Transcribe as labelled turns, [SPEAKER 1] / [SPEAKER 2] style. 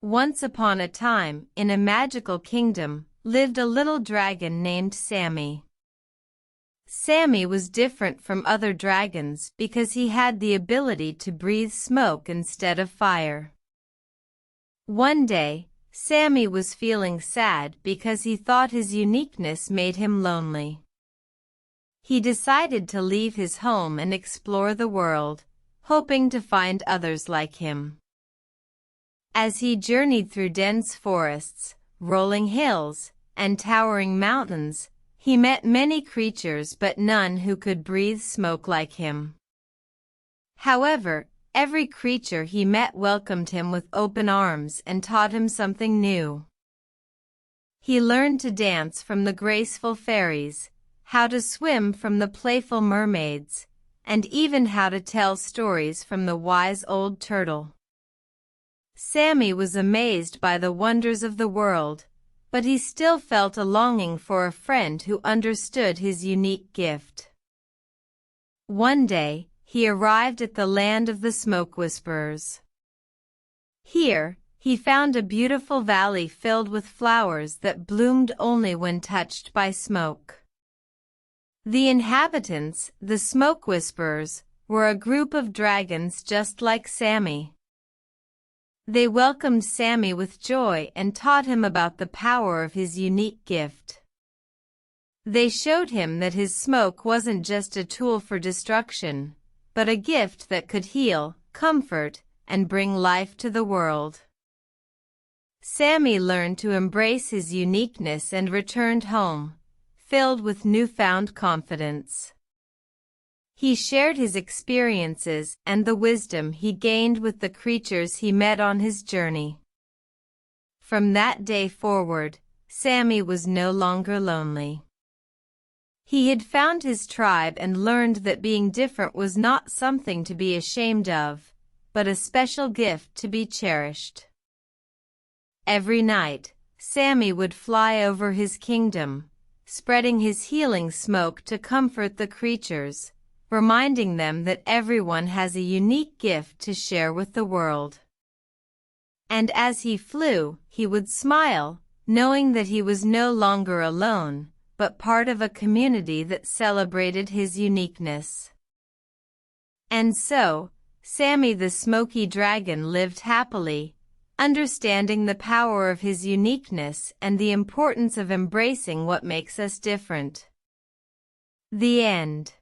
[SPEAKER 1] Once upon a time, in a magical kingdom, lived a little dragon named Sammy. Sammy was different from other dragons because he had the ability to breathe smoke instead of fire. One day, Sammy was feeling sad because he thought his uniqueness made him lonely. He decided to leave his home and explore the world, hoping to find others like him. As he journeyed through dense forests, rolling hills, and towering mountains, he met many creatures but none who could breathe smoke like him. However, every creature he met welcomed him with open arms and taught him something new. He learned to dance from the graceful fairies, how to swim from the playful mermaids, and even how to tell stories from the wise old turtle. Sammy was amazed by the wonders of the world, but he still felt a longing for a friend who understood his unique gift. One day, he arrived at the land of the smoke whisperers. Here, he found a beautiful valley filled with flowers that bloomed only when touched by smoke. The inhabitants, the smoke whisperers, were a group of dragons just like Sammy. They welcomed Sammy with joy and taught him about the power of his unique gift. They showed him that his smoke wasn't just a tool for destruction, but a gift that could heal, comfort, and bring life to the world. Sammy learned to embrace his uniqueness and returned home, filled with newfound confidence. He shared his experiences and the wisdom he gained with the creatures he met on his journey. From that day forward, Sammy was no longer lonely. He had found his tribe and learned that being different was not something to be ashamed of, but a special gift to be cherished. Every night, Sammy would fly over his kingdom, spreading his healing smoke to comfort the creatures, reminding them that everyone has a unique gift to share with the world. And as he flew, he would smile, knowing that he was no longer alone, but part of a community that celebrated his uniqueness. And so, Sammy the Smoky Dragon lived happily, understanding the power of his uniqueness and the importance of embracing what makes us different. The end.